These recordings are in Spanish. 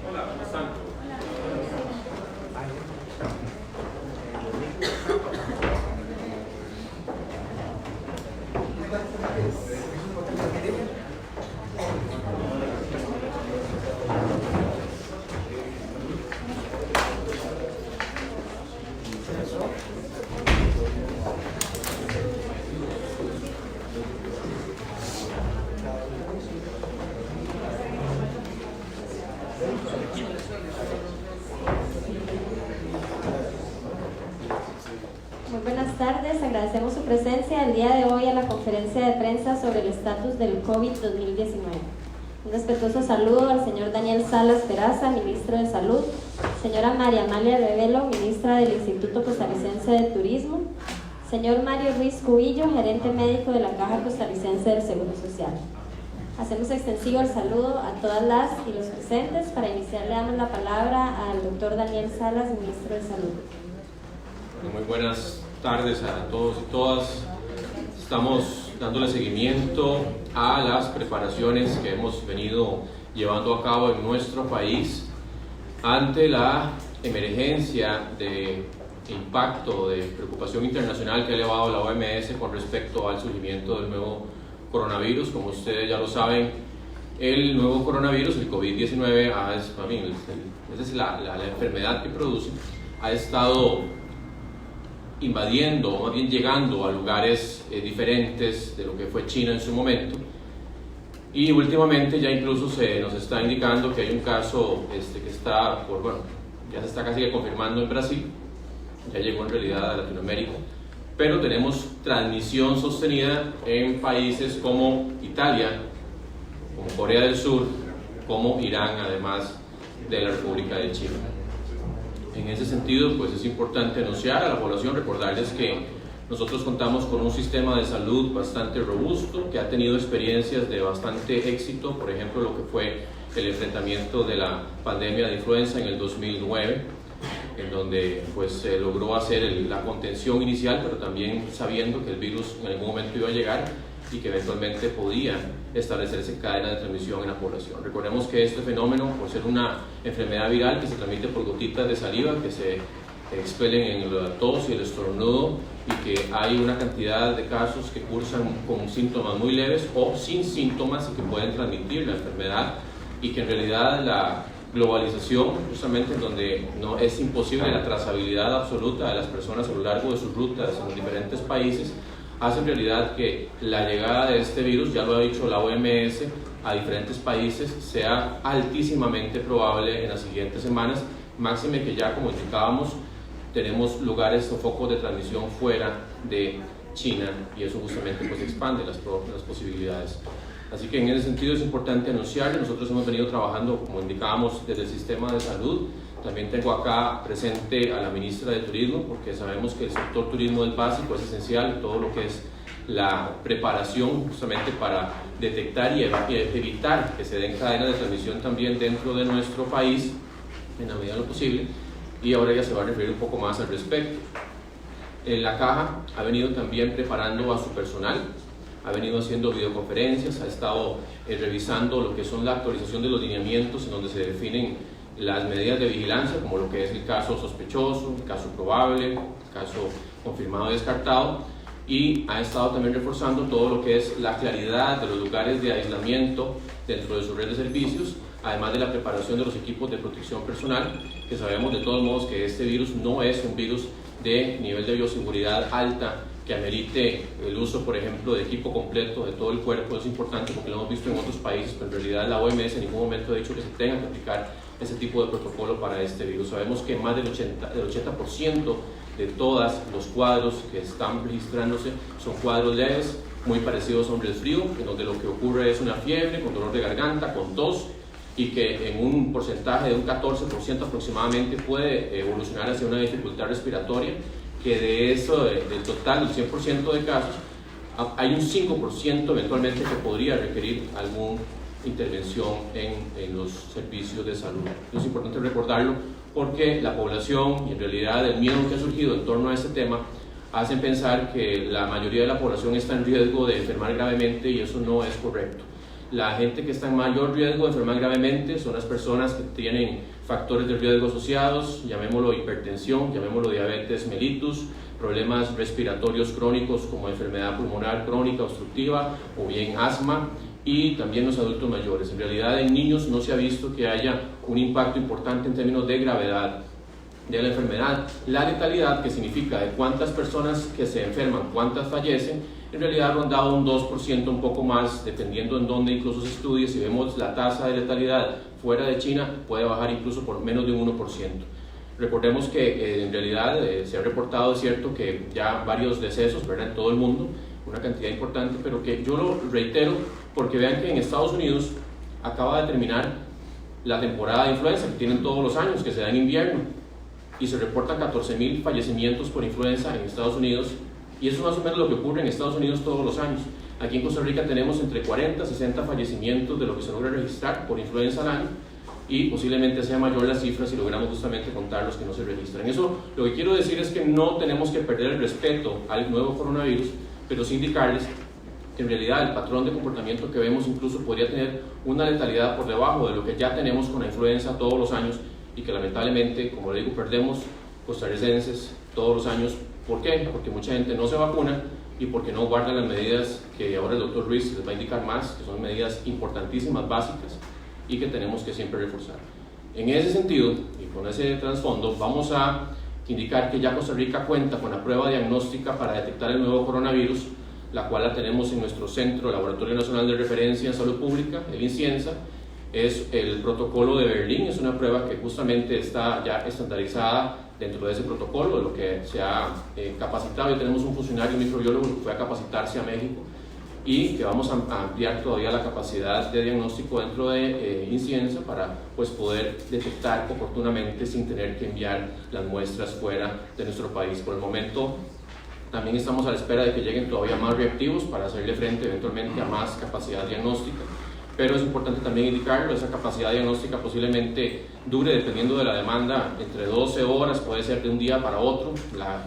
Hola, ¿cómo están? Muy buenas tardes, agradecemos su presencia el día de hoy a la conferencia de prensa sobre el estatus del COVID 2019. Un respetuoso saludo al señor Daniel Salas Peraza, ministro de Salud, señora María Amalia Revelo, ministra del Instituto Costarricense de Turismo, señor Mario Ruiz Cubillo, gerente médico de la Caja Costarricense del Seguro Social. Hacemos extensivo el saludo a todas las y los presentes. Para iniciar le damos la palabra al doctor Daniel Salas, ministro de Salud. Muy buenas tardes a todos y todas. Estamos dándole seguimiento a las preparaciones que hemos venido llevando a cabo en nuestro país ante la emergencia de impacto, de preocupación internacional que ha elevado la OMS con respecto al surgimiento del nuevo coronavirus. Como ustedes ya lo saben, el nuevo coronavirus, el COVID-19, esa es la enfermedad que produce, ha estado invadiendo, o más bien llegando a lugares diferentes de lo que fue China en su momento, y últimamente ya incluso se nos está indicando que hay un caso que está ya se está casi que confirmando en Brasil, ya llegó en realidad a Latinoamérica, pero tenemos transmisión sostenida en países como Italia, como Corea del Sur, como Irán, además de la República de China. En ese sentido, pues es importante anunciar a la población, recordarles que nosotros contamos con un sistema de salud bastante robusto, que ha tenido experiencias de bastante éxito, por ejemplo, lo que fue el enfrentamiento de la pandemia de influenza en el 2009, en donde pues se logró hacer la contención inicial, pero también sabiendo que el virus en algún momento iba a llegar y que eventualmente podía establecerse cadena de transmisión en la población. Recordemos que este fenómeno, por ser una enfermedad viral que se transmite por gotitas de saliva que se expelen en la tos y el estornudo, y que hay una cantidad de casos que cursan con síntomas muy leves o sin síntomas y que pueden transmitir la enfermedad, y que en realidad la globalización, justamente en donde no es imposible la trazabilidad absoluta de las personas a lo largo de sus rutas en los diferentes países, hace en realidad que la llegada de este virus, ya lo ha dicho la OMS, a diferentes países sea altísimamente probable en las siguientes semanas, máxime que ya, como indicábamos, tenemos lugares o focos de transmisión fuera de China, y eso justamente pues expande las posibilidades. Así que en ese sentido es importante anunciar que nosotros hemos venido trabajando, como indicábamos, desde el sistema de salud. También tengo acá presente a la ministra de Turismo, porque sabemos que el sector turismo es básico, es esencial, todo lo que es la preparación justamente para detectar y evitar que se den cadenas de transmisión también dentro de nuestro país, en la medida de lo posible, y ahora ella se va a referir un poco más al respecto. La Caja ha venido también preparando a su personal, ha venido haciendo videoconferencias, ha estado revisando lo que son la actualización de los lineamientos en donde se definen las medidas de vigilancia, como lo que es el caso sospechoso, el caso probable, el caso confirmado y descartado, y ha estado también reforzando todo lo que es la claridad de los lugares de aislamiento dentro de su red de servicios, además de la preparación de los equipos de protección personal, que sabemos de todos modos que este virus no es un virus de nivel de bioseguridad alta que amerite el uso, por ejemplo, de equipo completo de todo el cuerpo. Es importante porque lo hemos visto en otros países, pero en realidad la OMS en ningún momento ha dicho que se tenga que aplicar ese tipo de protocolo para este virus. Sabemos que más del 80% de todos los cuadros que están registrándose son cuadros leves, muy parecidos a un resfrío, en donde lo que ocurre es una fiebre, con dolor de garganta, con tos, y que en un porcentaje de un 14% aproximadamente puede evolucionar hacia una dificultad respiratoria, que de eso, del total del 100% de casos, hay un 5% eventualmente que podría requerir alguna intervención en los servicios de salud. Es importante recordarlo porque la población y en realidad el miedo que ha surgido en torno a este tema hacen pensar que la mayoría de la población está en riesgo de enfermar gravemente, y eso no es correcto. La gente que está en mayor riesgo de enfermar gravemente son las personas que tienen factores de riesgo asociados, llamémoslo hipertensión, llamémoslo diabetes mellitus, problemas respiratorios crónicos como enfermedad pulmonar crónica obstructiva o bien asma, y también los adultos mayores. En realidad en niños no se ha visto que haya un impacto importante en términos de gravedad de la enfermedad. La letalidad, que significa de cuántas personas que se enferman, cuántas fallecen, en realidad ha rondado un 2%, un poco más, dependiendo en dónde incluso se estudie. Si vemos la tasa de letalidad fuera de China, puede bajar incluso por menos de un 1%. Recordemos que en realidad se ha reportado, es cierto, que ya varios decesos, ¿verdad?, en todo el mundo, una cantidad importante, pero que yo lo reitero porque vean que en Estados Unidos acaba de terminar la temporada de influenza que tienen todos los años, que se da en invierno, y se reportan 14.000 fallecimientos por influenza en Estados Unidos, y eso es más o menos lo que ocurre en Estados Unidos todos los años. Aquí en Costa Rica tenemos entre 40 y 60 fallecimientos de lo que se logra registrar por influenza al año, y posiblemente sea mayor la cifra si logramos justamente contar los que no se registran. Eso, lo que quiero decir es que no tenemos que perder el respeto al nuevo coronavirus, pero sí indicarles que en realidad el patrón de comportamiento que vemos incluso podría tener una letalidad por debajo de lo que ya tenemos con la influenza todos los años, y que lamentablemente, como le digo, perdemos costarricenses todos los años. ¿Por qué? Porque mucha gente no se vacuna y porque no guarda las medidas que ahora el doctor Ruiz les va a indicar más, que son medidas importantísimas, básicas, y que tenemos que siempre reforzar. En ese sentido, y con ese trasfondo, vamos a indicar que ya Costa Rica cuenta con la prueba diagnóstica para detectar el nuevo coronavirus, la cual la tenemos en nuestro Centro Laboratorio Nacional de Referencia en Salud Pública, el INCIENSA. Es el protocolo de Berlín, es una prueba que justamente está ya estandarizada dentro de ese protocolo, de lo que se ha capacitado. Ya tenemos un funcionario microbiólogo que fue a capacitarse a México, y que vamos a ampliar todavía la capacidad de diagnóstico dentro de INCIENSA para pues, poder detectar oportunamente sin tener que enviar las muestras fuera de nuestro país. Por el momento también estamos a la espera de que lleguen todavía más reactivos para hacerle frente eventualmente a más capacidad diagnóstica, pero es importante también indicarlo, esa capacidad diagnóstica posiblemente dure, dependiendo de la demanda, entre 12 horas, puede ser de un día para otro,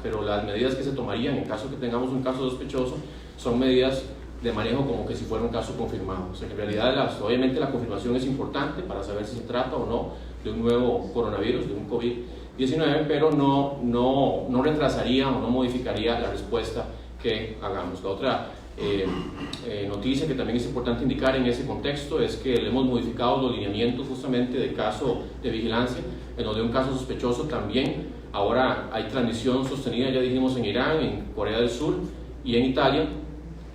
pero las medidas que se tomarían en caso que tengamos un caso sospechoso son medidas de manejo como que si fuera un caso confirmado. O sea que en realidad obviamente la confirmación es importante para saber si se trata o no de un nuevo coronavirus, de un COVID-19, pero no retrasaría o no modificaría la respuesta que hagamos. La otra noticia que también es importante indicar en ese contexto es que le hemos modificado los lineamientos justamente de caso de vigilancia, en donde un caso sospechoso también ahora hay transmisión sostenida, ya dijimos, en Irán, en Corea del Sur y en Italia,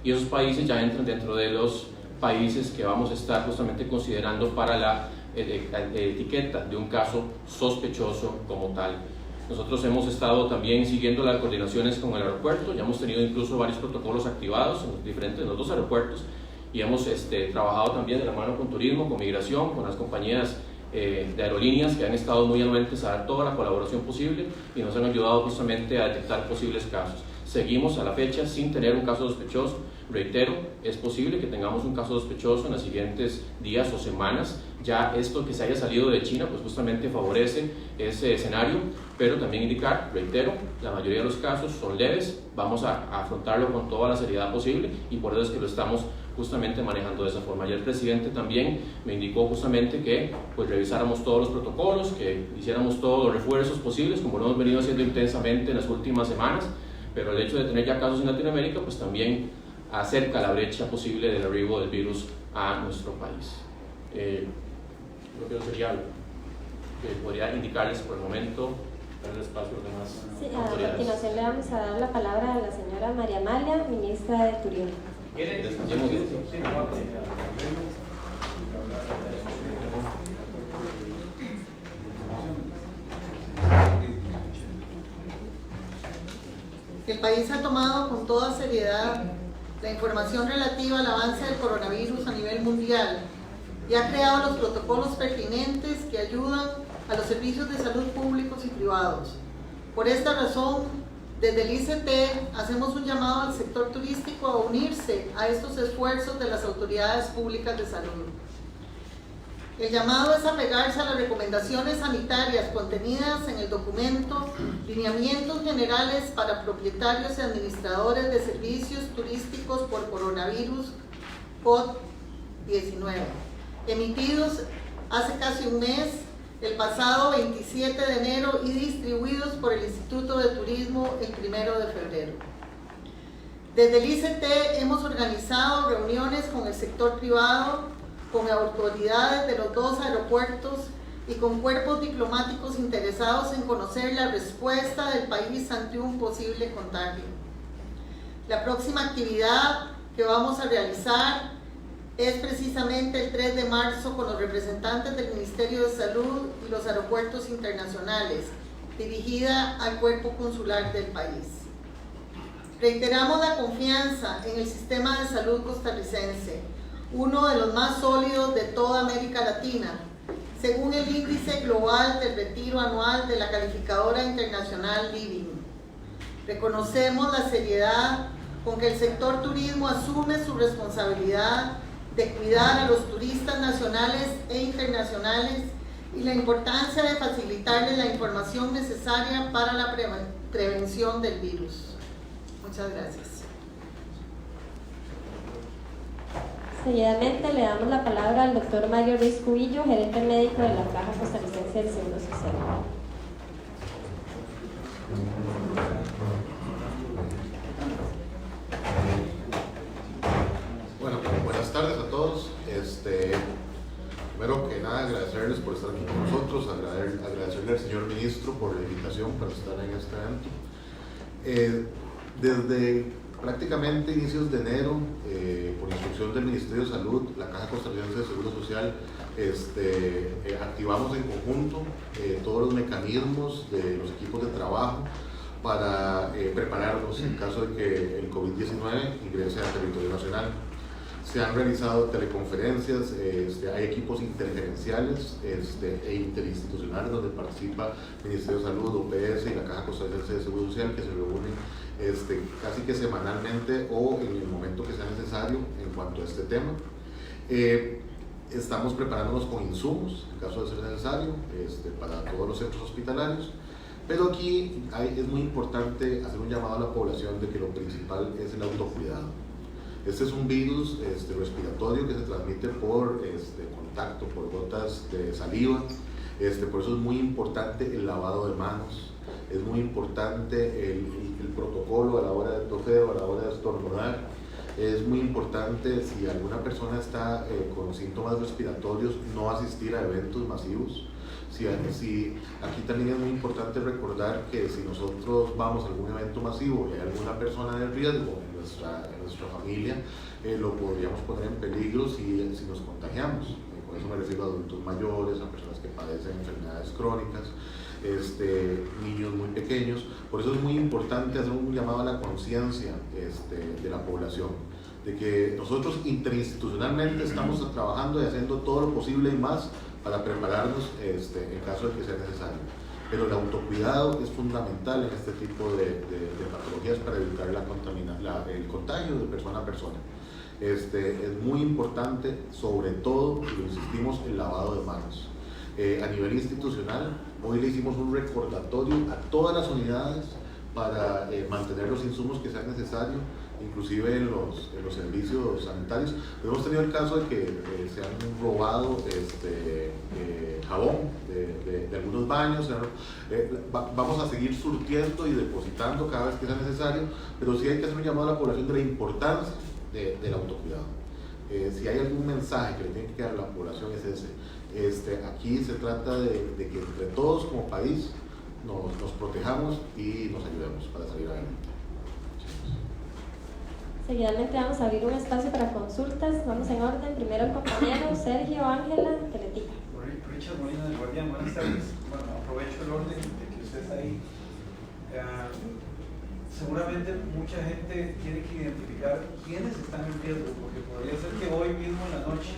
y esos países ya entran dentro de los países que vamos a estar justamente considerando para la etiqueta de un caso sospechoso como tal. Nosotros hemos estado también siguiendo las coordinaciones con el aeropuerto, ya hemos tenido incluso varios protocolos activados en los dos aeropuertos, y hemos trabajado también de la mano con turismo, con migración, con las compañías de aerolíneas que han estado muy anuentes a dar toda la colaboración posible y nos han ayudado justamente a detectar posibles casos. Seguimos a la fecha sin tener un caso sospechoso. Reitero, es posible que tengamos un caso sospechoso en los siguientes días o semanas. Ya esto que se haya salido de China pues justamente favorece ese escenario, pero también indicar, reitero, la mayoría de los casos son leves, vamos a afrontarlo con toda la seriedad posible y por eso es que lo estamos justamente manejando de esa forma. Ayer el presidente también me indicó justamente que pues revisáramos todos los protocolos, que hiciéramos todos los refuerzos posibles, como lo hemos venido haciendo intensamente en las últimas semanas, pero el hecho de tener ya casos en Latinoamérica pues también acerca la brecha posible del arribo del virus a nuestro país. Creo que eso sería algo que podría indicarles por el momento, dar el espacio a los demás autoridades. A continuación le vamos a dar la palabra a la señora María Amalia, ministra de Turismo. El país ha tomado con toda seriedad la información relativa al avance del coronavirus a nivel mundial y ha creado los protocolos pertinentes que ayudan a los servicios de salud públicos y privados. Por esta razón, desde el ICT hacemos un llamado al sector turístico a unirse a estos esfuerzos de las autoridades públicas de salud. El llamado es apegarse a las recomendaciones sanitarias contenidas en el documento Lineamientos Generales para Propietarios y Administradores de Servicios Turísticos por Coronavirus, emitidos hace casi un mes, el pasado 27 de enero y distribuidos por el Instituto de Turismo el 1 de febrero. Desde el ICT hemos organizado reuniones con el sector privado, con autoridades de los 2 aeropuertos y con cuerpos diplomáticos interesados en conocer la respuesta del país ante un posible contagio. La próxima actividad que vamos a realizar es precisamente el 3 de marzo con los representantes del Ministerio de Salud y los aeropuertos internacionales, dirigida al cuerpo consular del país. Reiteramos la confianza en el sistema de salud costarricense, uno de los más sólidos de toda América Latina, según el índice global del retiro anual de la calificadora internacional Living. Reconocemos la seriedad con que el sector turismo asume su responsabilidad de cuidar a los turistas nacionales e internacionales y la importancia de facilitarles la información necesaria para la prevención del virus. Muchas gracias. Seguidamente le damos la palabra al doctor Mario Ruiz Cubillo, gerente médico de la Caja Costarricense del Seguro Social. Bueno, buenas tardes a todos. Primero que nada, agradecerles por estar aquí con nosotros, agradecerle al señor ministro por la invitación para estar en este evento. Desde prácticamente inicios de enero, por instrucción del Ministerio de Salud, la Caja Costarricense de Seguro Social, activamos en conjunto todos los mecanismos de los equipos de trabajo para prepararnos en caso de que el COVID-19 ingrese al territorio nacional. Se han realizado teleconferencias, hay equipos intergerenciales e interinstitucionales donde participa el Ministerio de Salud, OPS y la Caja Costarricense de Seguro Social, que se reúnen casi que semanalmente o en el momento que sea necesario en cuanto a este tema. Estamos preparándonos con insumos, en caso de ser necesario, para todos los centros hospitalarios. Pero aquí es muy importante hacer un llamado a la población de que lo principal es el autocuidado. Este es un virus respiratorio que se transmite por contacto, por gotas de saliva. Por eso es muy importante el lavado de manos, es muy importante el protocolo a la hora de toser o a la hora de estornudar. Es muy importante, si alguna persona está con síntomas respiratorios, no asistir a eventos masivos. Aquí también es muy importante recordar que si nosotros vamos a algún evento masivo y hay alguna persona de riesgo en nuestra familia, lo podríamos poner en peligro si nos contagiamos. Con eso me refiero a adultos mayores, a personas que padecen enfermedades crónicas, niños muy pequeños. Por eso es muy importante hacer un llamado a la conciencia de la población, de que nosotros interinstitucionalmente estamos trabajando y haciendo todo lo posible y más para prepararnos en caso de que sea necesario. Pero el autocuidado es fundamental en este tipo de patologías para evitar el contagio de persona a persona. Es muy importante, sobre todo, y lo insistimos, el lavado de manos. A nivel institucional, hoy le hicimos un recordatorio a todas las unidades para mantener los insumos que sean necesarios, inclusive en los servicios sanitarios. Hemos tenido el caso de que se han robado jabón de algunos baños. Vamos a seguir surtiendo y depositando cada vez que sea necesario, pero sí hay que hacer un llamado a la población de la importancia del autocuidado. Si hay algún mensaje que le tiene que quedar a la población es ese. Aquí se trata de que entre todos como país nos protejamos y nos ayudemos para salir adelante. Seguidamente vamos a abrir un espacio para consultas. Vamos en orden. Primero el compañero Sergio Ángela Teletica. Richard Molina del Guardián, buenas tardes. Bueno, aprovecho el orden de que usted está ahí. Seguramente mucha gente tiene que identificar quiénes están en riesgo, porque podría ser que hoy mismo en la noche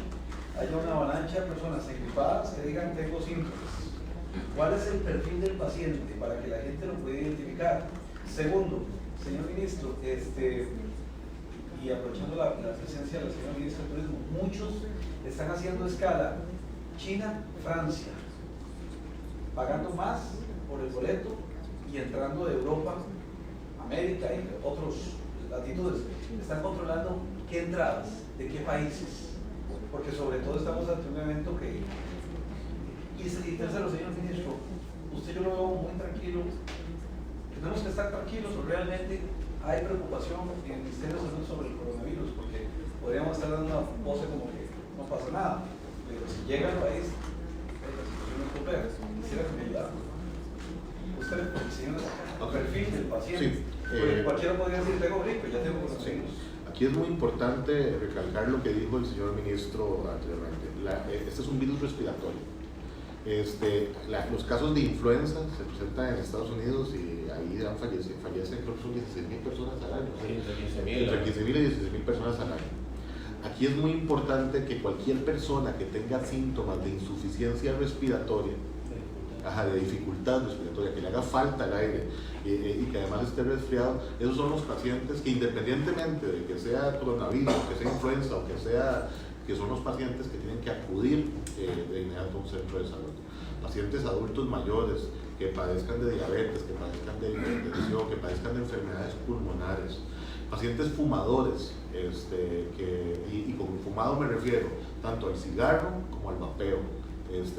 haya una avalancha de personas engripadas que digan tengo síntomas. ¿Cuál es el perfil del paciente para que la gente lo pueda identificar? Segundo, señor ministro, y aprovechando la presencia del señor ministro de Turismo, muchos están haciendo escala China-Francia, pagando más por el boleto y entrando de Europa, América y otros latitudes. Están controlando qué entradas, de qué países. porque sobre todo estamos ante un evento que... Y tercero, señor ministro, usted yo lo veo muy tranquilo. Tenemos que estar tranquilos, o realmente hay preocupación en el Ministerio de Salud sobre el coronavirus, porque podríamos estar dando una pose como que no pasa nada, pero si llega al país, la situación es compleja. Quisiera que me ayudara. Usted, señor, el perfil del paciente, Sí, porque cualquiera podría decir, tengo gripe, ya tengo coronavirus. Aquí es muy importante recalcar lo que dijo el señor ministro anteriormente. Este es un virus respiratorio. Los casos de influenza se presentan en Estados Unidos y ahí fallecen creo que son 16.000 personas al año. Entre 15.000 y 16.000 personas al año. Aquí es muy importante que cualquier persona que tenga síntomas de insuficiencia respiratoria, de dificultad respiratoria, que le haga falta el aire y que además esté resfriado, esos son los pacientes que, independientemente de que sea coronavirus, que sea influenza o que son los pacientes que tienen que acudir de inmediato a un centro de salud. Pacientes adultos mayores que padezcan de diabetes, que padezcan de hipertensión, que padezcan de enfermedades pulmonares, pacientes fumadores, y con fumado me refiero tanto al cigarro como al vapeo.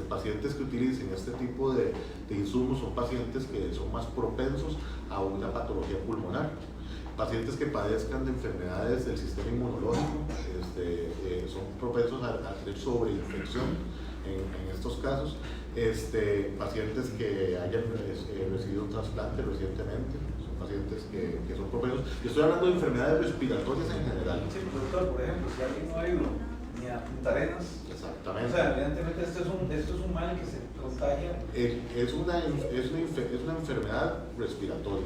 Pacientes que utilicen este tipo de insumos son pacientes que son más propensos a una patología pulmonar. Pacientes que padezcan de enfermedades del sistema inmunológico son propensos a tener sobreinfección en estos casos. Pacientes que hayan recibido un trasplante recientemente, son pacientes que son propensos. Yo estoy hablando de enfermedades respiratorias en general. Sí, doctor, por ejemplo, si alguien no ha ido ni a Punta Arenas, exactamente. O sea, evidentemente esto es un mal que se contagia. Es una enfermedad respiratoria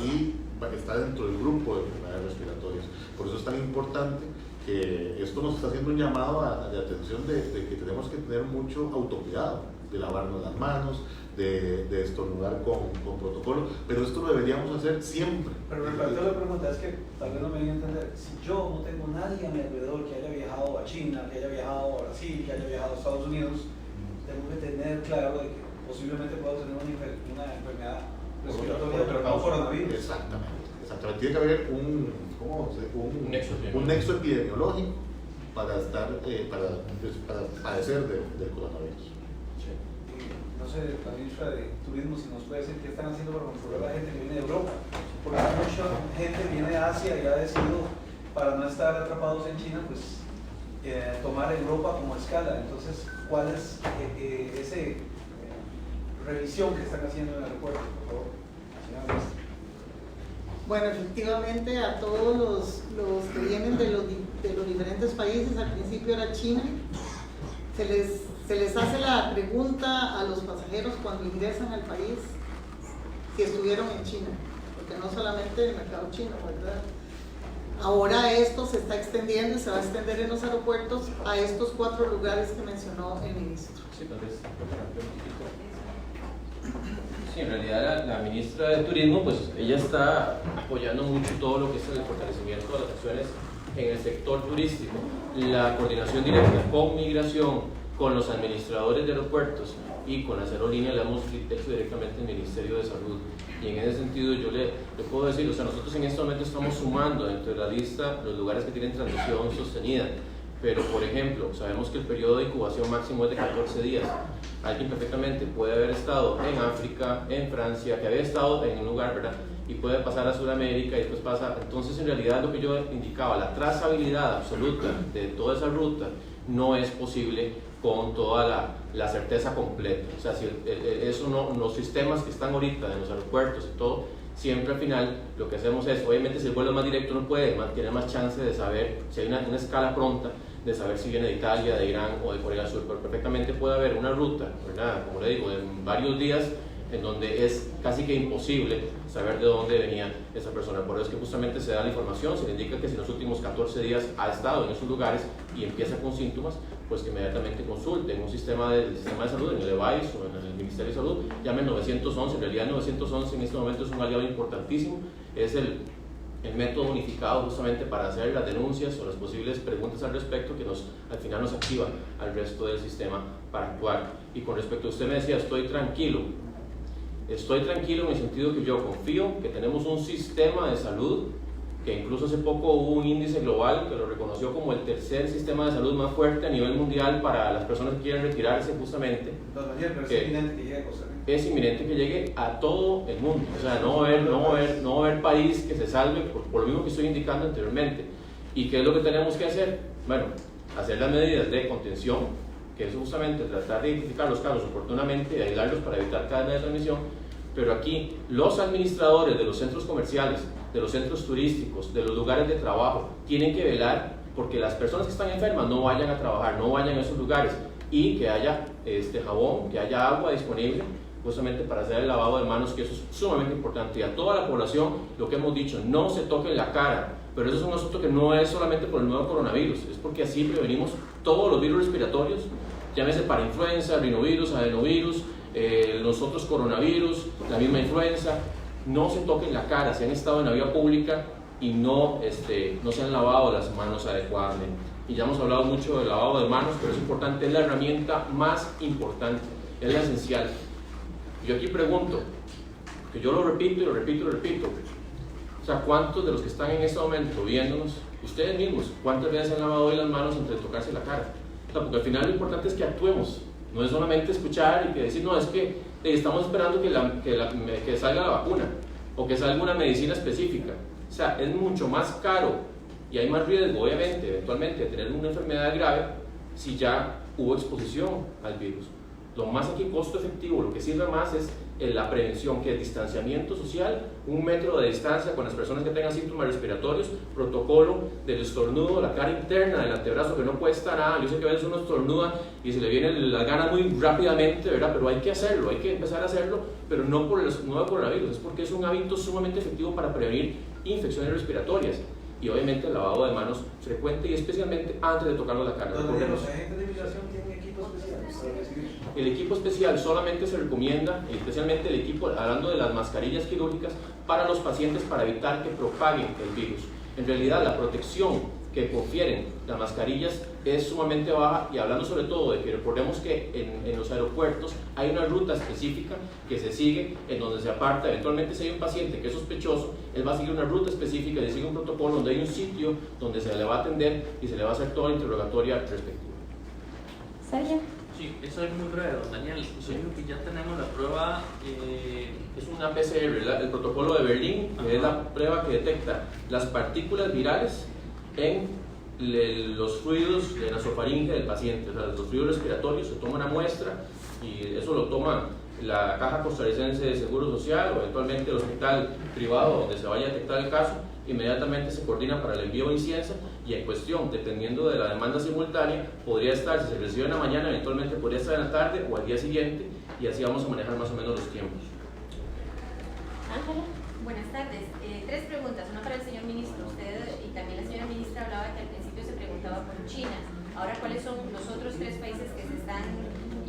y está dentro del grupo de enfermedades respiratorias. Por eso es tan importante que esto nos está haciendo un llamado de atención de que tenemos que tener mucho autocuidado, de lavarnos las manos, de estornudar con protocolo, pero esto lo deberíamos hacer siempre. Pero me planteo la pregunta, es que tal vez no me voy a entender, si yo no tengo nadie a mi alrededor que haya viajado a China, que haya viajado a Brasil, que haya viajado a Estados Unidos, tengo que tener claro de que posiblemente puedo tener una enfermedad respiratoria, pero no coronavirus. Exactamente. Tiene que haber un nexo epidemiológico para padecer del coronavirus. No sé, la ministra de Turismo, si nos puede decir qué están haciendo para controlar a la gente que viene de Europa, porque mucha gente viene de Asia y ha decidido, para no estar atrapados en China, pues tomar Europa como escala. Entonces, ¿cuál es esa revisión que están haciendo en el aeropuerto, por favor, señora ministra? Bueno, efectivamente a todos los que vienen de los diferentes países, al principio era China, se les hace la pregunta a los pasajeros cuando ingresan al país si estuvieron en China, porque no solamente el mercado chino, ¿verdad? Ahora esto se está extendiendo y se va a extender en los aeropuertos a estos 4 lugares que mencionó el ministro. Sí, en realidad la ministra de Turismo, pues ella está apoyando mucho todo lo que es el fortalecimiento de las acciones en el sector turístico, la coordinación directa con migración, con los administradores de aeropuertos y con las aerolíneas le hemos hecho directamente al Ministerio de Salud. Y en ese sentido yo le puedo decir, o sea, nosotros en este momento estamos sumando dentro de la lista los lugares que tienen transmisión sostenida. Pero, por ejemplo, sabemos que el periodo de incubación máximo es de 14 días. Alguien perfectamente puede haber estado en África, en Francia, que había estado en un lugar, ¿verdad? Y puede pasar a Sudamérica y después pasa. Entonces, en realidad, lo que yo indicaba, la trazabilidad absoluta de toda esa ruta no es posible con toda la certeza completa. O sea, si eso no, los sistemas que están ahorita en los aeropuertos y todo, siempre al final lo que hacemos es, obviamente si el vuelo es más directo no puede, tiene más chance de saber, si hay una escala pronta, de saber si viene de Italia, de Irán o de Corea del Sur, pero perfectamente puede haber una ruta, ¿verdad? Como le digo, en varios días en donde es casi que imposible saber de dónde venía esa persona. Por eso es que justamente se da la información, se le indica que si en los últimos 14 días ha estado en esos lugares y empieza con síntomas, pues que inmediatamente consulte en un sistema de salud, en el EVAIS o en el Ministerio de Salud, llame 911. En realidad 911 en este momento es un aliado importantísimo, es el método unificado justamente para hacer las denuncias o las posibles preguntas al respecto que al final nos activa al resto del sistema para actuar. Y con respecto a usted me decía, estoy tranquilo en el sentido que yo confío que tenemos un sistema de salud que incluso hace poco hubo un índice global que lo reconoció como el tercer sistema de salud más fuerte a nivel mundial para las personas que quieren retirarse justamente. Don Daniel, pero es inminente que llegue a Costa Rica. Es inminente que llegue a todo el mundo, o sea, no va a haber país que se salve por lo mismo que estoy indicando anteriormente. ¿Y qué es lo que tenemos que hacer? Bueno, hacer las medidas de contención, que es justamente tratar de identificar los casos oportunamente y aislarlos para evitar cadena de transmisión, pero aquí los administradores de los centros comerciales, de los centros turísticos, de los lugares de trabajo, tienen que velar porque las personas que están enfermas no vayan a trabajar, no vayan a esos lugares, y que haya jabón, que haya agua disponible justamente para hacer el lavado de manos, que eso es sumamente importante. Y a toda la población, lo que hemos dicho, no se toquen la cara, pero eso es un asunto que no es solamente por el nuevo coronavirus, es porque así prevenimos todos los virus respiratorios, llámese parainfluenza, rinovirus, adenovirus, los otros coronavirus, la misma influenza. No se toquen la cara si han estado en la vía pública y no se han lavado las manos adecuadamente. Y ya hemos hablado mucho del lavado de manos, pero es importante, es la herramienta más importante, es la esencial. Yo aquí pregunto, que yo lo repito y lo repito y lo repito, o sea, ¿cuántos de los que están en este momento viéndonos, ustedes mismos, cuántas veces han lavado hoy las manos antes de tocarse la cara? O sea, porque al final lo importante es que actuemos, no es solamente escuchar y que decir, no, es que estamos esperando que salga la vacuna o que salga una medicina específica. O sea, es mucho más caro y hay más riesgo, obviamente, eventualmente, de tener una enfermedad grave si ya hubo exposición al virus. Lo más aquí costo efectivo, lo que sirve más es la prevención, que es distanciamiento social, 1 metro de distancia con las personas que tengan síntomas respiratorios, protocolo del estornudo, la cara interna del antebrazo que no cuesta nada. Yo sé que a veces uno estornuda y se le vienen las ganas muy rápidamente, ¿verdad? Pero hay que hacerlo, hay que empezar a hacerlo, pero no por el nuevo coronavirus, es porque es un hábito sumamente efectivo para prevenir infecciones respiratorias. Y obviamente el lavado de manos frecuente y especialmente antes de tocarnos la cara. ¿Los agentes de migración tienen equipos especiales para recibir? El equipo especial solamente se recomienda, especialmente el equipo, hablando de las mascarillas quirúrgicas, para los pacientes para evitar que propaguen el virus. En realidad la protección que confieren las mascarillas es sumamente baja, y hablando sobre todo de que recordemos que en los aeropuertos hay una ruta específica que se sigue, en donde se aparta, eventualmente si hay un paciente que es sospechoso, él va a seguir una ruta específica, le sigue un protocolo donde hay un sitio donde se le va a atender y se le va a hacer toda la interrogatoria respectiva. Sergio. Sí, eso es muy breve, don Daniel. Usted dijo que ya tenemos la prueba. Es una PCR, el protocolo de Berlín, que es la prueba que detecta las partículas virales en los fluidos de nasofaringe del paciente, o sea, los fluidos respiratorios. Se toma una muestra y eso lo toma la Caja Costarricense de Seguro Social o eventualmente el hospital privado donde se vaya a detectar el caso. Inmediatamente se coordina para el envío a Inciensa, y en cuestión, dependiendo de la demanda simultánea, podría estar, si se recibe en la mañana, eventualmente podría estar en la tarde o al día siguiente, y así vamos a manejar más o menos los tiempos. Ángela. Buenas tardes. 3 preguntas, una para el señor ministro. Usted y también la señora ministra hablaba que al principio se preguntaba por China. Ahora, ¿cuáles son los otros 3 países que se están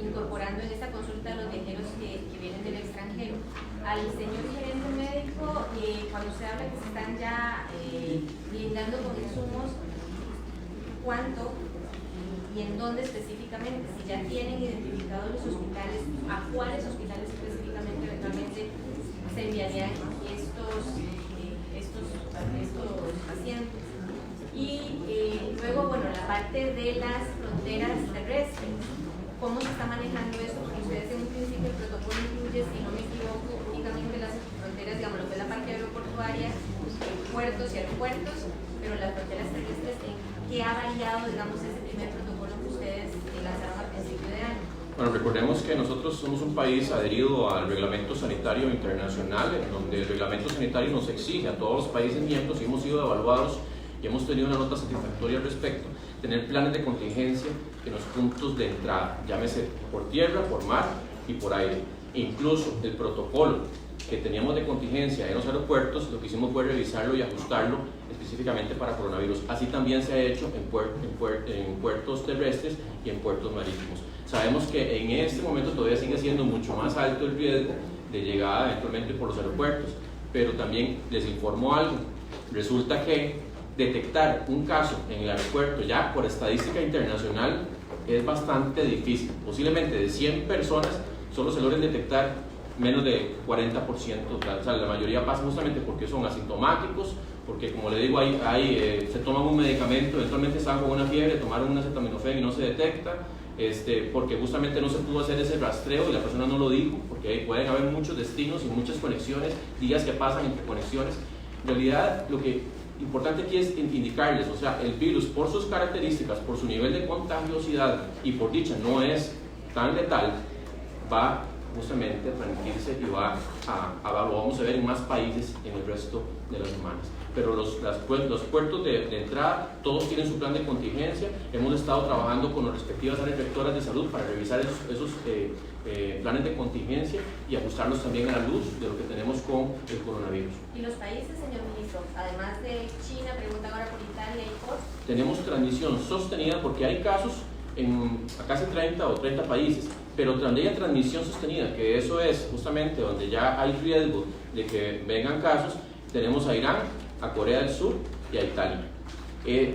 incorporando en esta consulta de los viajeros que vienen del extranjero? Al señor gerente médico, cuando se habla que se están ya blindando con insumos, ¿cuánto y en dónde específicamente? Si ya tienen identificados los hospitales, ¿a cuáles hospitales específicamente eventualmente se enviarían estos pacientes? Y luego, bueno, la parte de las fronteras terrestres, ¿cómo se está manejando esto? Porque ustedes en un principio el protocolo incluye, si no me equivoco, únicamente las fronteras, digamos, lo que es la parte aeroportuaria, puertos y aeropuertos, pero las fronteras terrestres, ¿en qué ha variado, digamos, ese primer protocolo que ustedes lanzaron al principio de año? Bueno, recordemos que nosotros somos un país adherido al Reglamento Sanitario Internacional, en donde el Reglamento Sanitario nos exige a todos los países miembros, y hemos sido evaluados y hemos tenido una nota satisfactoria al respecto, tener planes de contingencia en los puntos de entrada, llámese por tierra, por mar y por aire. Incluso el protocolo que teníamos de contingencia en los aeropuertos, lo que hicimos fue revisarlo y ajustarlo específicamente para coronavirus. Así también se ha hecho en puertos terrestres y en puertos marítimos. Sabemos que en este momento todavía sigue siendo mucho más alto el riesgo de llegada eventualmente por los aeropuertos, pero también les informo algo. Resulta que detectar un caso en el aeropuerto ya por estadística internacional es bastante difícil. Posiblemente de 100 personas solo se logren detectar menos de 40%, o sea, la mayoría pasa justamente porque son asintomáticos, porque como le digo, se toman un medicamento, eventualmente están con una fiebre, tomaron un acetaminofén y no se detecta, porque justamente no se pudo hacer ese rastreo y la persona no lo dijo, porque pueden haber muchos destinos y muchas conexiones, días que pasan entre conexiones. En realidad, lo que importante aquí es indicarles, o sea, el virus por sus características, por su nivel de contagiosidad y por dicha no es tan letal, va justamente a transmitirse y lo vamos a ver en más países en el resto de las semanas. Pero los puertos de entrada, todos tienen su plan de contingencia. Hemos estado trabajando con las respectivas áreas rectoras de salud para revisar esos planes de contingencia y ajustarlos también a la luz de lo que tenemos con el coronavirus. ¿Y los países, señor ministro? Además de China, preguntan ahora por Italia y por... Tenemos transmisión sostenida porque hay casos en casi 30 o 30 países, pero donde haya transmisión sostenida, que eso es justamente donde ya hay riesgo de que vengan casos, tenemos a Irán, a Corea del Sur y a Italia.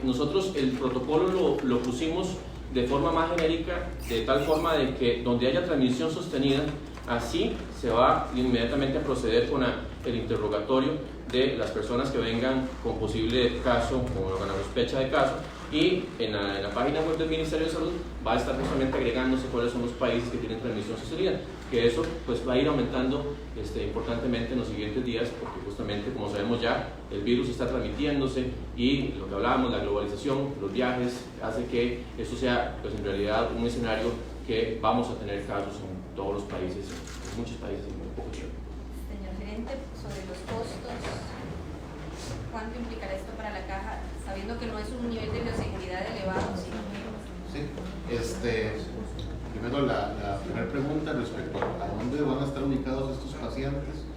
Nosotros el protocolo lo pusimos de forma más genérica, de tal forma de que donde haya transmisión sostenida, así se va inmediatamente a proceder con el interrogatorio de las personas que vengan con posible caso o con la sospecha de caso, y en la página web del Ministerio de Salud va a estar justamente agregándose cuáles son los países que tienen transmisión sostenida, que eso pues va a ir aumentando importantemente en los siguientes días, porque justamente como sabemos ya el virus está transmitiéndose y lo que hablábamos, la globalización, los viajes, hace que eso sea pues en realidad un escenario que vamos a tener casos en todos los países, en muchos países en muy poco tiempo. Señor gerente, sobre los costos, ¿cuánto implicará esto para la caja, sabiendo que no es un nivel de bioseguridad elevado, sino que... Sí, primero la primera pregunta respecto a dónde van a estar ubicados estos pacientes.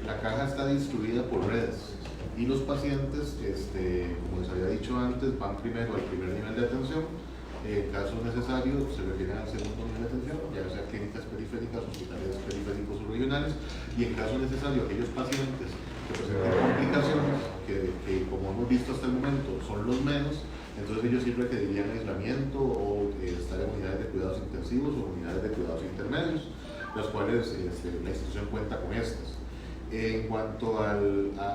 La caja está distribuida por redes y los pacientes, como les había dicho antes, van primero al primer nivel de atención. En caso necesario se refieren al segundo nivel de atención, ya sea clínicas periféricas, hospitales periféricos o regionales, y en caso necesario aquellos pacientes que presentan complicaciones, que como hemos visto hasta el momento son los menos, entonces ellos sí requerirían aislamiento o estar en unidades de cuidados intensivos o unidades de cuidados intermedios, las cuales la institución cuenta con estas. En cuanto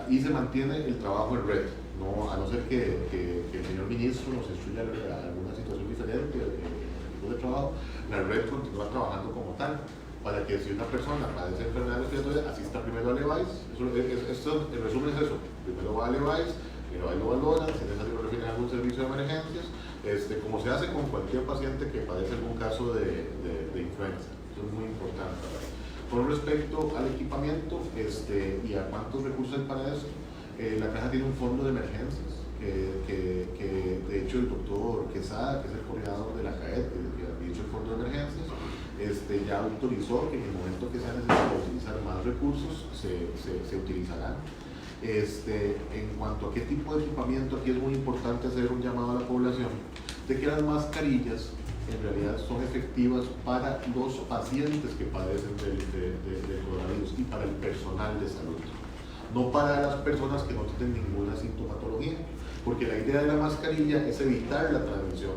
y se mantiene el trabajo en red, a no ser que el señor ministro nos instruya alguna situación diferente del equipo de trabajo, la red continúa trabajando como tal, para que si una persona padece enfermedad respiratoria, asista primero a LEVAIS. En resumen es eso, primero va a LEVAIS, LEVAIS lo valoran, si es necesario lo refieren a algún servicio de emergencias, como se hace con cualquier paciente que padece algún caso de influenza. Eso es muy importante. Con respecto al equipamiento y a cuántos recursos hay para eso, la caja tiene un fondo de emergencias que de hecho el doctor Quesada, que es el coordinador de la CAED, que ha dicho el fondo de emergencias, ya autorizó que en el momento que sea necesario utilizar más recursos se utilizarán. En cuanto a qué tipo de equipamiento, aquí es muy importante hacer un llamado a la población de que las mascarillas en realidad son efectivas para los pacientes que padecen del coronavirus y para el personal de salud, no para las personas que no tienen ninguna sintomatología, porque la idea de la mascarilla es evitar la transmisión,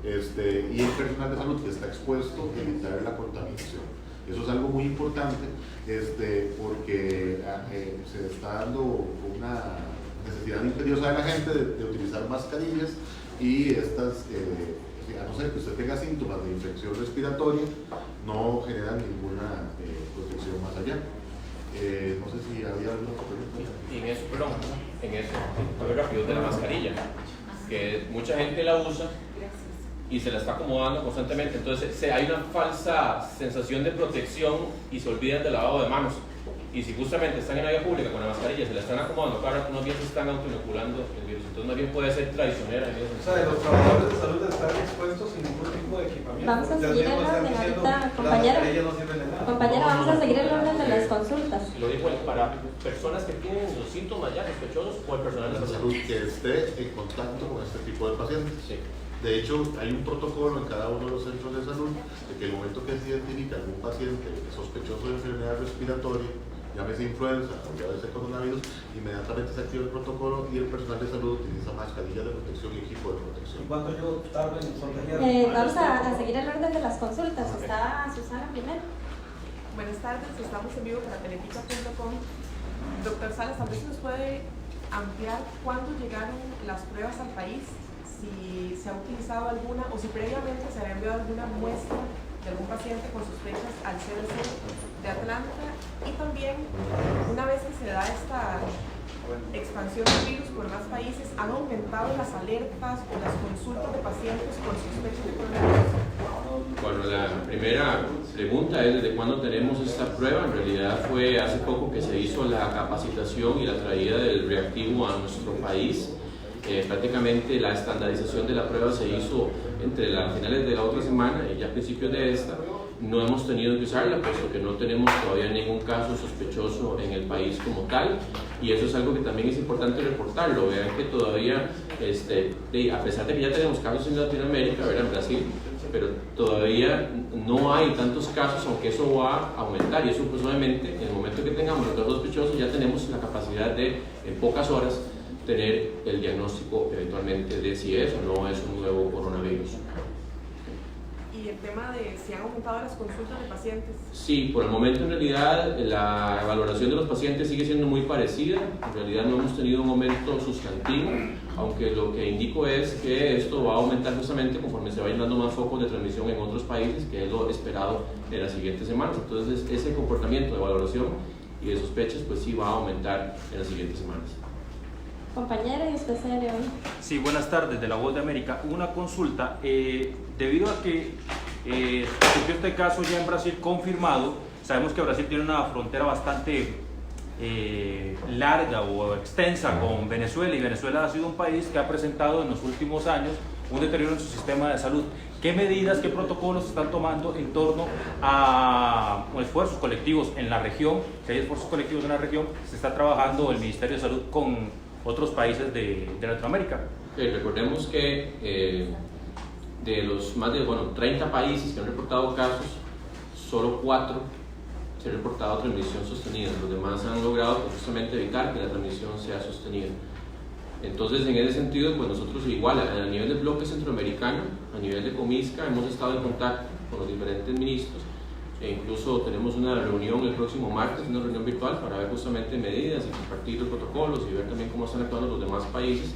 y el personal de salud que está expuesto, evitar la contaminación. Eso es algo muy importante, porque se está dando una necesidad imperiosa de la gente de utilizar mascarillas, y estas, a no ser que usted tenga síntomas de infección respiratoria, no generan ninguna protección más allá. No sé si había alguna pregunta. Y en eso, perdón, muy rápido de la mascarilla, que mucha gente la usa y se la está acomodando constantemente, entonces hay una falsa sensación de protección y se olvidan del lavado de manos. Y si justamente están en la vía pública con la mascarilla, se la están acomodando, claro, más bien se están autoinoculando el virus, entonces más bien puede ser traicionera. O sea, los trabajadores de salud están expuestos sin ningún tipo de equipamiento. Vamos a seguir el orden ahorita, compañera. Compañera, vamos a seguir el orden de las consultas. Lo digo para personas que tienen los síntomas ya sospechosos o el personal de La salud que esté en contacto con este tipo de pacientes. Sí. De hecho, hay un protocolo en cada uno de los centros de salud de que el momento que se identifica algún paciente sospechoso de enfermedad respiratoria, llámese influenza o llámese coronavirus, inmediatamente se activa el protocolo y el personal de salud utiliza mascarillas de protección y equipo de protección. ¿Y cuánto yo tardo en contagiar? Vamos a seguir el orden de las consultas. Está Susana primero. Buenas tardes, estamos en vivo para teletica.com. Doctor Salas, tal vez nos puede ampliar cuándo llegaron las pruebas al país, si se ha utilizado alguna o si previamente se había enviado alguna muestra de algún paciente con sospechas al CDC de Atlanta, y también una vez que se da esta expansión del virus por más países, ¿han aumentado las alertas o las consultas de pacientes con sospechas de coronavirus? Bueno, la primera pregunta es ¿desde cuándo tenemos esta prueba? En realidad fue hace poco que se hizo la capacitación y la traída del reactivo a nuestro país. Prácticamente la estandarización de la prueba se hizo entre las finales de la otra semana y ya a principios de esta. No hemos tenido que usarla, puesto que no tenemos todavía ningún caso sospechoso en el país como tal, y eso es algo que también es importante reportarlo. Vean que todavía, a pesar de que ya tenemos casos en Latinoamérica, en Brasil, pero todavía no hay tantos casos, aunque eso va a aumentar, y eso pues obviamente en el momento que tengamos los casos sospechosos ya tenemos la capacidad de en pocas horas tener el diagnóstico eventualmente de si es o no es un nuevo coronavirus. Y el tema de si han aumentado las consultas de pacientes. Sí, por el momento en realidad la valoración de los pacientes sigue siendo muy parecida. En realidad no hemos tenido un aumento sustantivo, aunque lo que indico es que esto va a aumentar justamente conforme se vayan dando más focos de transmisión en otros países, que es lo esperado en las siguientes semanas. Entonces ese comportamiento de valoración y de sospechas pues sí va a aumentar en las siguientes semanas. Compañera, y usted se le hoy. Sí, buenas tardes, de La Voz de América. Una consulta, debido a que surgió este caso ya en Brasil confirmado, sabemos que Brasil tiene una frontera bastante larga o extensa con Venezuela, y Venezuela ha sido un país que ha presentado en los últimos años un deterioro en su sistema de salud. ¿Qué medidas, qué protocolos están tomando en torno a esfuerzos colectivos en la región? Si hay esfuerzos colectivos en la región, se está trabajando el Ministerio de Salud con otros países de Latinoamérica. Recordemos que de los más de 30 países que han reportado casos, solo 4 se ha reportado transmisión sostenida. Los demás han logrado justamente evitar que la transmisión sea sostenida. Entonces, en ese sentido, pues nosotros igual a nivel del bloque centroamericano, a nivel de Comisca, hemos estado en contacto con los diferentes ministros, e incluso tenemos una reunión el próximo martes, una reunión virtual para ver justamente medidas y compartir los protocolos y ver también cómo están actuando los demás países,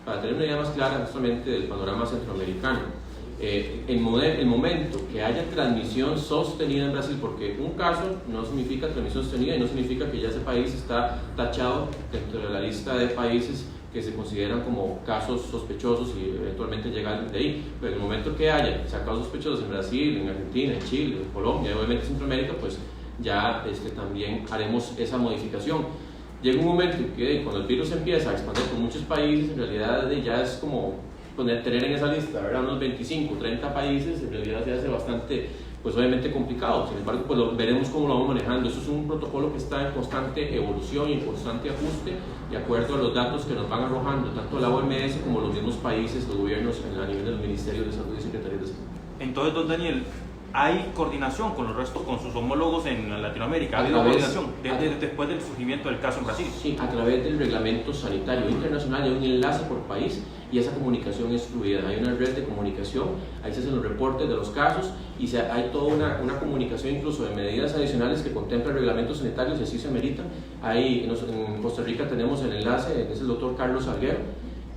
para tener una idea más clara justamente del panorama centroamericano. El momento que haya transmisión sostenida en Brasil, porque un caso no significa transmisión sostenida y no significa que ya ese país está tachado dentro de la lista de países que se consideran como casos sospechosos y eventualmente llegar de ahí. Pero en el momento que haya casos sospechosos en Brasil, en Argentina, en Chile, en Colombia y obviamente en Centroamérica, pues ya también haremos esa modificación. Llega un momento que cuando el virus empieza a expandir por muchos países, en realidad ya es como tener en esa lista, ¿verdad?, unos 25, 30 países, en realidad se hace bastante, pues obviamente complicado. Sin embargo, pues veremos cómo lo vamos manejando. Eso es un protocolo que está en constante evolución y en constante ajuste, de acuerdo a los datos que nos van arrojando tanto la OMS como los mismos países, los gobiernos a nivel de los ministerios de salud y secretarías de salud. Entonces, don Daniel, ¿hay coordinación con los restos, con sus homólogos en Latinoamérica? ¿Ha habido coordinación después del surgimiento del caso en Brasil? Sí, a través del reglamento sanitario internacional hay un enlace por país y esa comunicación es fluida. Hay una red de comunicación, ahí se hacen los reportes de los casos y hay toda una comunicación incluso de medidas adicionales que contempla el reglamento sanitario si así se amerita. Ahí en Costa Rica tenemos el enlace, es el doctor Carlos Alguero,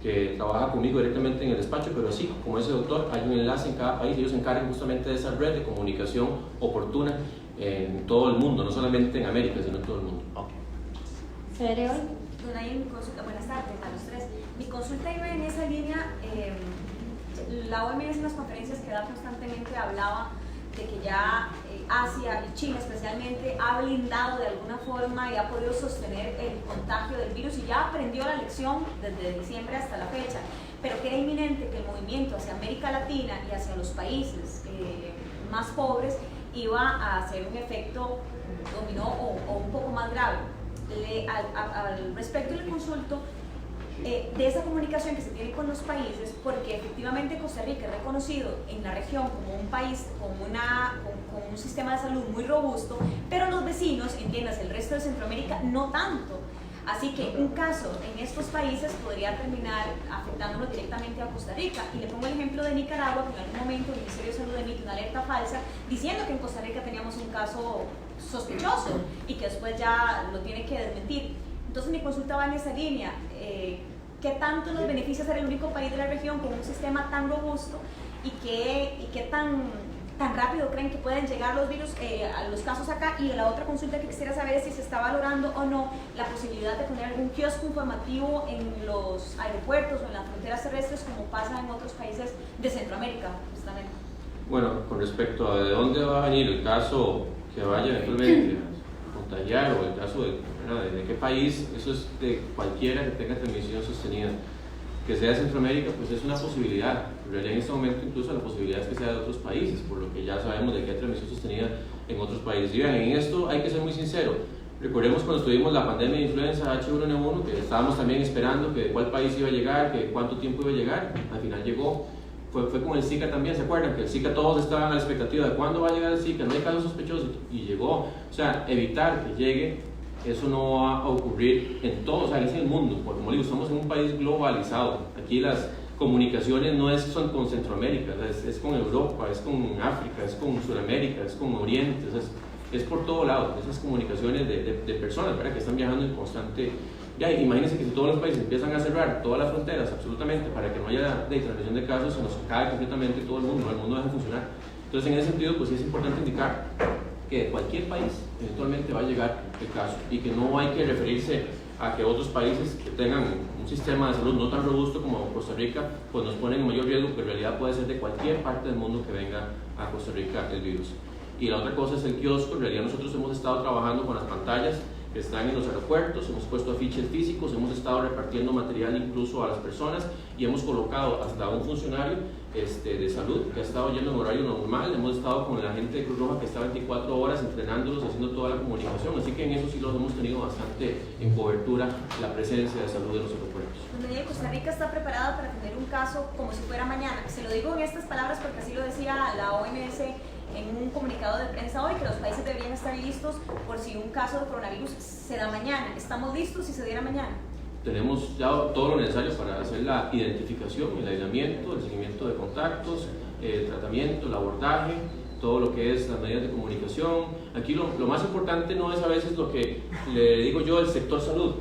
que trabaja conmigo directamente en el despacho, pero así como ese doctor hay un enlace en cada país y ellos se encargan justamente de esa red de comunicación oportuna en todo el mundo, no solamente en América, sino en todo el mundo. ¿Serio? Donaí, buenas tardes a los tres. Mi consulta iba en esa línea. La OMS en las conferencias que da constantemente hablaba de que ya Asia y China especialmente ha blindado de alguna forma y ha podido sostener el contagio del virus y ya aprendió la lección desde diciembre hasta la fecha, pero que era inminente que el movimiento hacia América Latina y hacia los países más pobres iba a hacer un efecto dominó o un poco más grave. Al respecto le consulto de esa comunicación que se tiene con los países, porque efectivamente Costa Rica es reconocido en la región como un país con un sistema de salud muy robusto, pero los vecinos, entiendas, el resto de Centroamérica no tanto. Así que un caso en estos países podría terminar afectándonos directamente a Costa Rica. Y le pongo el ejemplo de Nicaragua, que en algún momento el Ministerio de Salud emite una alerta falsa diciendo que en Costa Rica teníamos un caso sospechoso y que después ya lo tiene que desmentir. Entonces mi consulta va en esa línea. ¿Qué tanto nos beneficia ser el único país de la región con un sistema tan robusto y qué tan rápido creen que pueden llegar los virus a los casos acá? Y la otra consulta que quisiera saber es si se está valorando o no la posibilidad de poner algún kiosco informativo en los aeropuertos o en las fronteras terrestres como pasa en otros países de Centroamérica, justamente. Bueno, con respecto a de dónde va a venir el caso que vaya eventualmente a contagiar o el caso de qué país, eso es de cualquiera que tenga transmisión sostenida. Que sea de Centroamérica, pues es una posibilidad. En realidad en este momento incluso la posibilidad es que sea de otros países, por lo que ya sabemos de que hay transmisión sostenida en otros países. Y en esto hay que ser muy sincero. Recordemos cuando tuvimos la pandemia de influenza H1N1, que estábamos también esperando que de cuál país iba a llegar, que cuánto tiempo iba a llegar. Al final llegó. Fue como el Zika también, ¿se acuerdan? Que el Zika todos estaban a la expectativa de cuándo va a llegar el Zika, no hay casos sospechosos, y llegó. O sea, evitar que llegue, eso no va a ocurrir en todo, o sea, es en el mundo. Porque, como digo, estamos en un país globalizado. Aquí las comunicaciones no son con Centroamérica, es con Europa, es con África, es con Sudamérica, es con Oriente, es por todo lado. Esas comunicaciones de personas, ¿verdad?, que están viajando en constante. Ya, imagínense que si todos los países empiezan a cerrar todas las fronteras absolutamente para que no haya transmisión de casos, se nos cae completamente todo el mundo deja de funcionar. Entonces, en ese sentido, pues sí es importante indicar que de cualquier país eventualmente va a llegar el caso y que no hay que referirse a que otros países que tengan un sistema de salud no tan robusto como Costa Rica, pues nos ponen en mayor riesgo, que en realidad puede ser de cualquier parte del mundo que venga a Costa Rica el virus. Y la otra cosa es el kiosco. En realidad nosotros hemos estado trabajando con las pantallas que están en los aeropuertos, hemos puesto afiches físicos, hemos estado repartiendo material incluso a las personas y hemos colocado hasta un funcionario de salud que ha estado yendo en horario normal. Hemos estado con la gente de Cruz Roja que está 24 horas entrenándolos, haciendo toda la comunicación, así que en eso sí los hemos tenido bastante en cobertura, la presencia de salud de los aeropuertos. Costa Rica está preparada para tener un caso como si fuera mañana. Se lo digo en estas palabras porque así lo decía la OMS en un comunicado de prensa hoy, que los países deberían estar listos por si un caso de coronavirus se da mañana. ¿Estamos listos si se diera mañana? Tenemos ya todo lo necesario para hacer la identificación, el aislamiento, el seguimiento de contactos, el tratamiento, el abordaje, todo lo que es las medidas de comunicación. Aquí lo más importante no es a veces lo que le digo yo del sector salud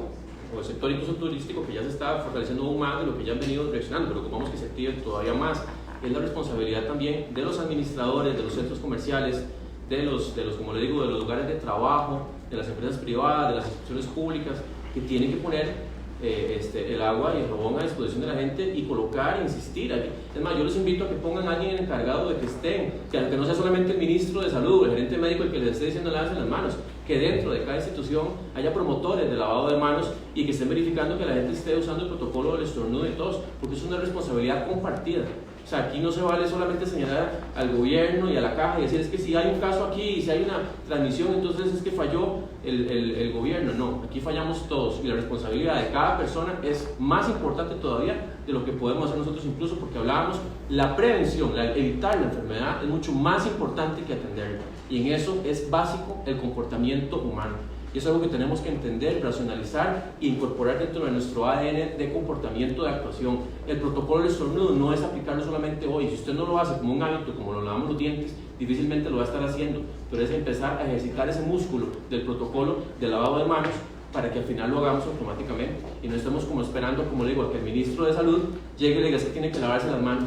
o el sector incluso turístico, que ya se está fortaleciendo aún más de lo que ya han venido reaccionando, pero ocupamos que se active todavía más. Es la responsabilidad también de los administradores, de los centros comerciales, de los como le digo, de los lugares de trabajo, de las empresas privadas, de las instituciones públicas, que tienen que poner el agua y el jabón a disposición de la gente y colocar, insistir. Es más, yo les invito a que pongan a alguien encargado de que estén, que no sea solamente el ministro de salud o el gerente médico el que les esté diciendo lávense las manos, que dentro de cada institución haya promotores de lavado de manos y que estén verificando que la gente esté usando el protocolo del estornudo y tos, porque es una responsabilidad compartida. O sea, aquí no se vale solamente señalar al gobierno y a la caja y decir es que si hay un caso aquí y si hay una transmisión, entonces es que falló el gobierno. No, aquí fallamos todos y la responsabilidad de cada persona es más importante todavía de lo que podemos hacer nosotros, incluso porque hablábamos, la prevención, evitar la enfermedad es mucho más importante que atenderla, y en eso es básico el comportamiento humano. Y es algo que tenemos que entender, racionalizar e incorporar dentro de nuestro ADN de comportamiento de actuación. El protocolo del estornudo no es aplicarlo solamente hoy. Si usted no lo hace como un hábito, como lo lavamos los dientes, difícilmente lo va a estar haciendo. Pero es empezar a ejercitar ese músculo del protocolo de lavado de manos para que al final lo hagamos automáticamente. Y no estemos como esperando, como le digo, a que el ministro de salud llegue y le diga que tiene que lavarse las manos.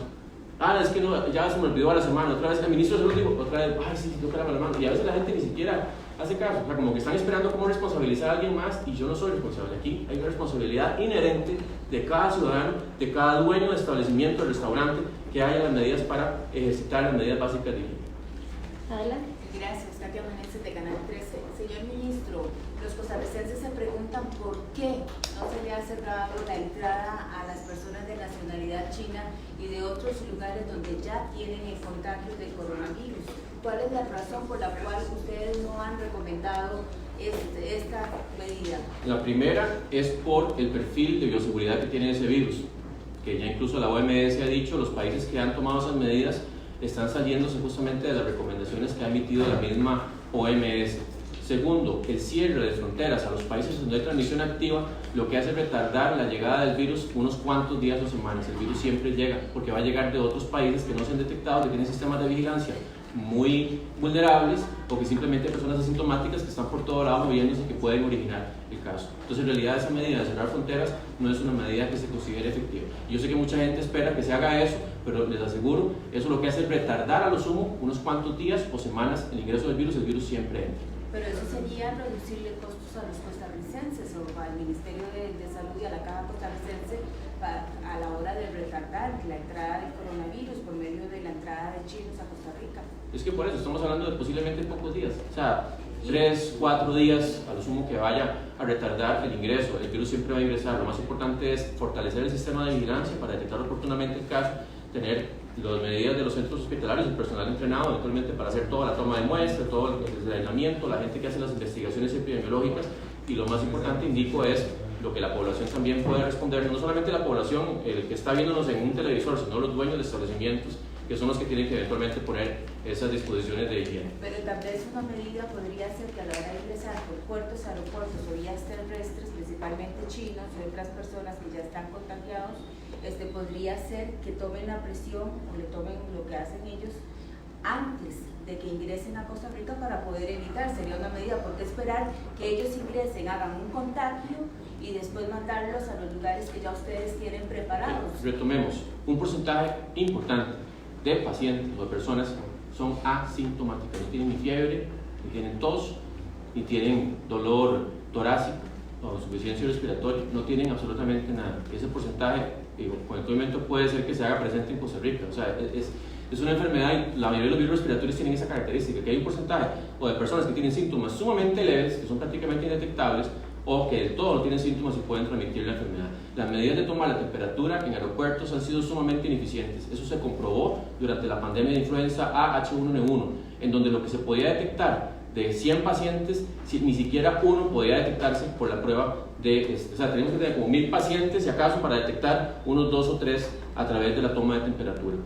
Es que no, ya se me olvidó a la semana. Otra vez el ministro de salud dijo, otra vez, sí, tengo que lavar las manos. Y a veces la gente ni siquiera hace caso, o sea, como que están esperando cómo responsabilizar a alguien más, y yo no soy responsable. Aquí hay una responsabilidad inherente de cada ciudadano, de cada dueño de establecimiento, de restaurante, que haya las medidas para ejercitar las medidas básicas de higiene. Adelante. Gracias, Katia Meneses de Canal 13. Señor ministro, los costarricenses se preguntan por qué no se le ha cerrado la entrada a las personas de nacionalidad china y de otros lugares donde ya tienen el contagio del coronavirus. ¿Cuál es la razón por la cual ustedes no han recomendado esta medida? La primera es por el perfil de bioseguridad que tiene ese virus, que ya incluso la OMS ha dicho, los países que han tomado esas medidas están saliéndose justamente de las recomendaciones que ha emitido la misma OMS. Segundo, el cierre de fronteras a los países donde hay transmisión activa lo que hace es retardar la llegada del virus unos cuantos días o semanas. El virus siempre llega, porque va a llegar de otros países que no se han detectado, que tienen sistemas de vigilancia muy vulnerables o que simplemente hay personas asintomáticas que están por todo lado moviéndose y que pueden originar el caso. Entonces, en realidad, esa medida de cerrar fronteras no es una medida que se considere efectiva. Y yo sé que mucha gente espera que se haga eso, pero les aseguro, eso lo que hace es retardar a lo sumo unos cuantos días o semanas el ingreso del virus. El virus siempre entra. Pero eso sería reducirle costos a los costarricenses o al Ministerio de Salud y a la Caja Costarricense a la hora de retardar la entrada del coronavirus por medio de la entrada de chinos a Costa Rica. Es que por eso estamos hablando de posiblemente pocos días, o sea, 3, 4 días a lo sumo que vaya a retardar el ingreso. El virus siempre va a ingresar. Lo más importante es fortalecer el sistema de vigilancia para detectar oportunamente el caso, tener las medidas de los centros hospitalarios, el personal entrenado eventualmente para hacer toda la toma de muestras, todo el aislamiento, la gente que hace las investigaciones epidemiológicas, y lo más importante, indico, es lo que la población también puede responder, no solamente la población, el que está viéndonos en un televisor, sino los dueños de establecimientos, que son los que tienen que eventualmente poner esas disposiciones de higiene. Pero tal vez una medida podría ser que a la hora de ingresar por puertos, aeropuertos o vías terrestres, principalmente chinos y otras personas que ya están contagiados, podría ser que tomen la presión o le tomen lo que hacen ellos antes de que ingresen a Costa Rica para poder evitar. Sería una medida, porque esperar que ellos ingresen, hagan un contagio y después mandarlos a los lugares que ya ustedes tienen preparados. Retomemos, un porcentaje importante de pacientes o de personas son asintomáticas, no tienen ni fiebre, ni tienen tos, ni tienen dolor torácico o insuficiencia respiratoria, no tienen absolutamente nada. Ese porcentaje, con el momento puede ser que se haga presente en Costa Rica, o sea, es una enfermedad y la mayoría de los virus respiratorios tienen esa característica, que hay un porcentaje o de personas que tienen síntomas sumamente leves, que son prácticamente indetectables, o que del todo no tienen síntomas y pueden transmitir la enfermedad. Las medidas de tomar la temperatura en aeropuertos han sido sumamente ineficientes. Eso se comprobó durante la pandemia de influenza A H1N1, en donde lo que se podía detectar de 100 pacientes, ni siquiera uno podía detectarse por la prueba de, o sea, tenemos que tener como 1000 pacientes, si acaso, para detectar unos 2 o 3 a través de la toma de temperatura.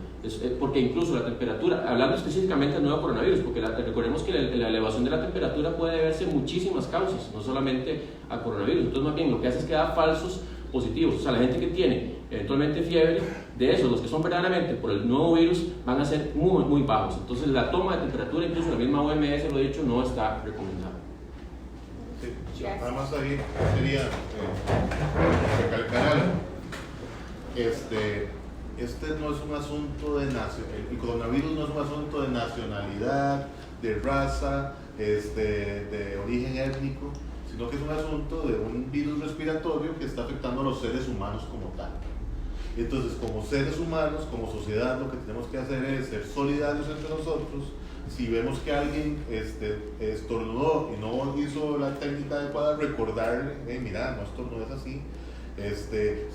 Porque incluso la temperatura, hablando específicamente del nuevo coronavirus, porque recordemos que la elevación de la temperatura puede deberse a muchísimas causas, no solamente al coronavirus. Entonces, más bien, lo que hace es que da falsos positivos. O sea, la gente que tiene eventualmente fiebre, de esos, los que son verdaderamente por el nuevo virus, van a ser muy, muy bajos. Entonces, la toma de temperatura, incluso la misma OMS lo ha dicho, no está recomendada. Sí, nada más ahí sería recalcar algo. Este no es un asunto de el coronavirus no es un asunto de nacionalidad, de raza, de origen étnico, sino que es un asunto de un virus respiratorio que está afectando a los seres humanos como tal. Entonces, como seres humanos, como sociedad, lo que tenemos que hacer es ser solidarios entre nosotros. Si vemos que alguien estornudó y no hizo la técnica adecuada, recordarle, mira, no, esto no es así.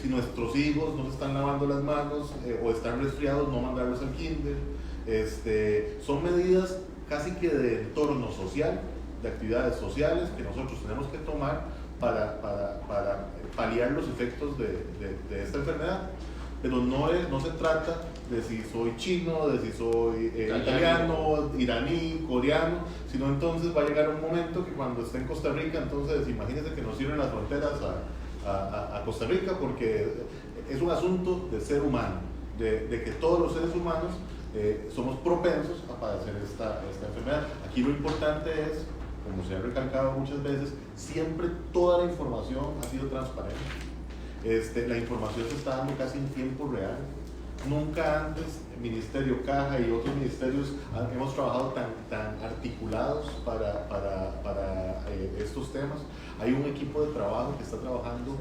Si nuestros hijos no se están lavando las manos o están resfriados, no mandarlos al kinder. Son medidas casi que de entorno social, de actividades sociales que nosotros tenemos que tomar para paliar los efectos de esta enfermedad. Pero no se trata de si soy chino, de si soy italiano, iraní, coreano, sino entonces va a llegar un momento que cuando esté en Costa Rica, entonces imagínense que nos cierren las fronteras a Costa Rica, porque es un asunto de ser humano, de que todos los seres humanos somos propensos a padecer esta enfermedad. Aquí lo importante es, como se ha recalcado muchas veces, siempre toda la información ha sido transparente. La información se está dando casi en tiempo real. Nunca antes el Ministerio Caja y otros ministerios hemos trabajado tan articulados para estos temas. Hay un equipo de trabajo que está trabajando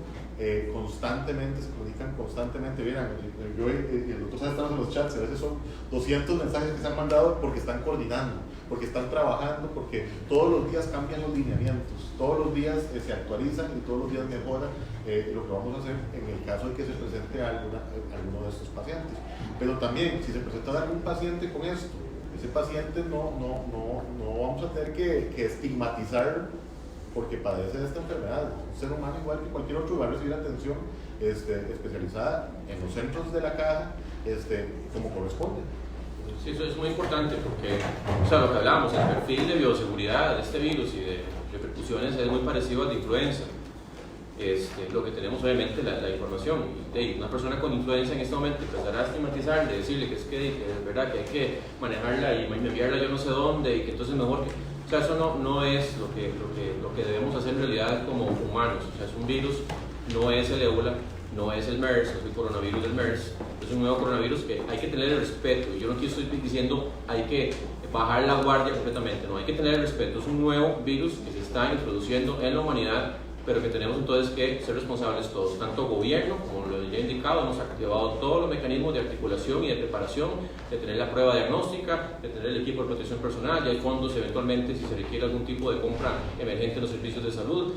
constantemente, se comunican constantemente. Miren, yo y el doctor Sáenz estamos en los chats, a veces son 200 mensajes que se han mandado porque están coordinando, porque están trabajando, porque todos los días cambian los lineamientos, todos los días se actualizan y todos los días mejora lo que vamos a hacer en el caso de que se presente alguno de estos pacientes. Pero también, si se presenta algún paciente con esto, ese paciente no vamos a tener que estigmatizar porque padece de esta enfermedad. Un ser humano igual que cualquier otro va a recibir atención especializada en los centros de la Caja como corresponde. Sí, eso es muy importante porque, o sea, lo que hablábamos, el perfil de bioseguridad de este virus y de repercusiones es muy parecido al de influenza. lo que tenemos obviamente la información. Y una persona con influencia en este momento empezará a estigmatizarle, decirle que es verdad que hay que manejarla y enviarla yo no sé dónde y que entonces mejor que... O sea, eso no es lo que debemos hacer en realidad como humanos. O sea, es un virus, no es el ébola, no es el MERS, no es el coronavirus del MERS, es un nuevo coronavirus que hay que tener el respeto. Yo no estoy diciendo hay que bajar la guardia completamente, no, hay que tener el respeto. Es un nuevo virus que se está introduciendo en la humanidad, pero que tenemos entonces que ser responsables todos, tanto gobierno, como lo ya he indicado, hemos activado todos los mecanismos de articulación y de preparación, de tener la prueba diagnóstica, de tener el equipo de protección personal, ya hay fondos eventualmente si se requiere algún tipo de compra emergente en los servicios de salud,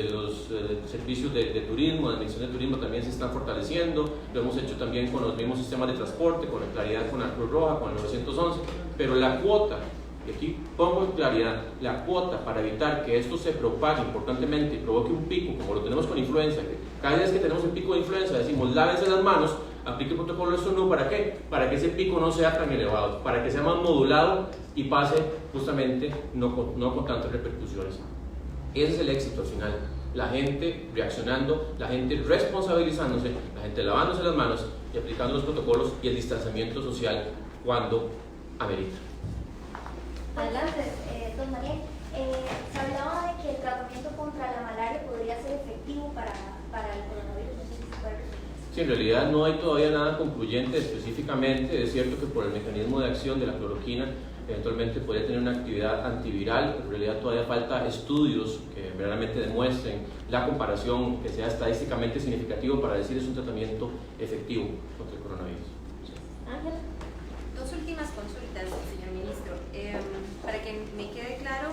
los servicios de turismo, de administración de turismo también se están fortaleciendo, lo hemos hecho también con los mismos sistemas de transporte, con la claridad con la Cruz Roja, con el 911, pero la cuota, y aquí pongo en claridad, la cuota para evitar que esto se propague importantemente y provoque un pico, como lo tenemos con influenza, que cada vez que tenemos el pico de influenza decimos lávense las manos, aplique el protocolo de estornudo, ¿para qué? Para que ese pico no sea tan elevado, para que sea más modulado y pase justamente no con tantas repercusiones. Ese es el éxito al final, la gente reaccionando, la gente responsabilizándose, la gente lavándose las manos y aplicando los protocolos y el distanciamiento social cuando amerita. Adelante, don Daniel. Se hablaba de que el tratamiento contra la malaria podría ser efectivo para el coronavirus. Sí, en realidad no hay todavía nada concluyente específicamente. Es cierto que por el mecanismo de acción de la cloroquina eventualmente podría tener una actividad antiviral, pero en realidad todavía falta estudios que verdaderamente demuestren la comparación que sea estadísticamente significativo para decir es un tratamiento efectivo contra el coronavirus. Ángela. Dos últimas consultas, señor ministro. Para que me quede claro,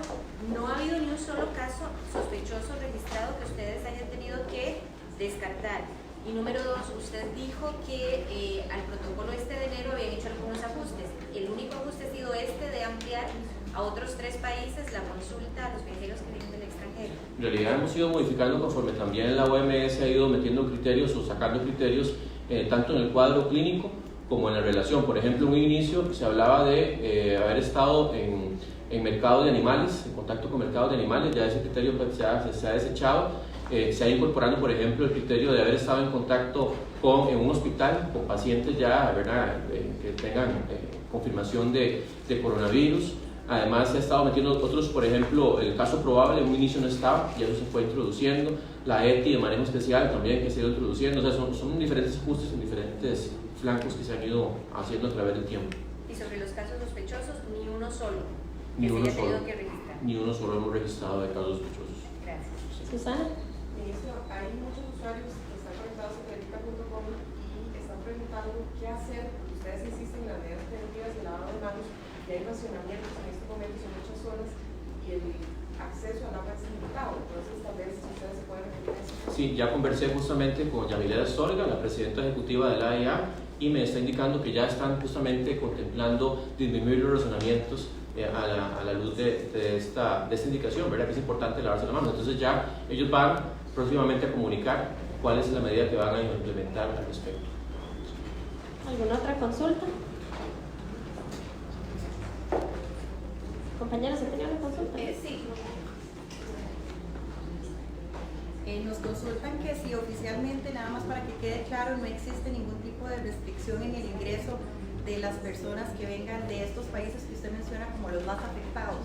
no ha habido ni un solo caso sospechoso registrado que ustedes hayan tenido que descartar. Y número dos, usted dijo que al protocolo de enero habían hecho algunos ajustes. El único ajuste ha sido de ampliar a otros 3 países la consulta a los viajeros que vienen del extranjero. En realidad hemos ido modificando conforme también la OMS ha ido metiendo criterios o sacando criterios tanto en el cuadro clínico como en la relación. Por ejemplo, en un inicio se hablaba de haber estado en mercado de animales, en contacto con mercados de animales, ya ese criterio se ha desechado. Se ha incorporado, por ejemplo, el criterio de haber estado en contacto en un hospital con pacientes ya, ¿verdad? Que tengan confirmación de coronavirus. Además, se ha estado metiendo otros, por ejemplo, el caso probable en un inicio no estaba, ya eso se fue introduciendo. La ETI de manejo especial también que se ha ido introduciendo. O sea, son diferentes ajustes en diferentes flancos que se han ido haciendo a través del tiempo. Y sobre los casos sospechosos, ni uno solo. Ni uno se haya solo. tenido que registrar. Ni uno solo hemos registrado de casos sospechosos. Gracias. Susana. Ministro, hay muchos usuarios que están conectados a Televisa.com y están preguntando qué hacer, porque ustedes insisten en las medidas preventivas de lavado de manos y hay racionamientos en este momento en muchas zonas y el acceso al agua es limitado. Entonces, tal vez ustedes se pueden referir a eso. Sí, ya conversé justamente con Yamilera Astorga, la presidenta ejecutiva de la AEA, y me está indicando que ya están justamente contemplando disminuir los razonamientos a la luz de esta indicación, ¿verdad? Que es importante lavarse las manos. Entonces ya ellos van próximamente a comunicar cuál es la medida que van a implementar al respecto. ¿Alguna otra consulta? Compañeros, ¿se tenía una consulta? Sí. Nos consultan que si oficialmente, nada más para que quede claro, no existe ningún tipo de restricción en el ingreso de las personas que vengan de estos países que usted menciona como los más afectados.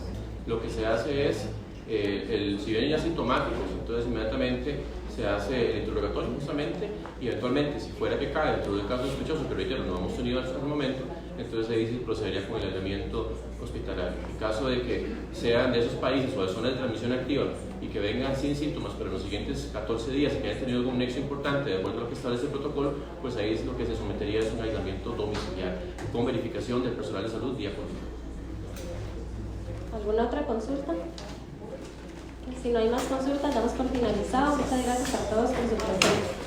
Lo que se hace es, si vienen ya sintomáticos, entonces inmediatamente se hace el interrogatorio justamente y eventualmente si fuera que cae dentro del caso sospechoso, pero reitero, no hemos tenido hasta el momento, entonces ahí se procedería con el aislamiento hospitalario. En caso de que sean de esos países o de zonas de transmisión activa y que vengan sin síntomas, pero en los siguientes 14 días que hayan tenido algún nexo importante de acuerdo a lo que establece el protocolo, pues ahí es lo que se sometería es un aislamiento domiciliario con verificación del personal de salud día por día. ¿Alguna otra consulta? Si no hay más consultas, damos por finalizado. Muchas gracias a todos por su presencia.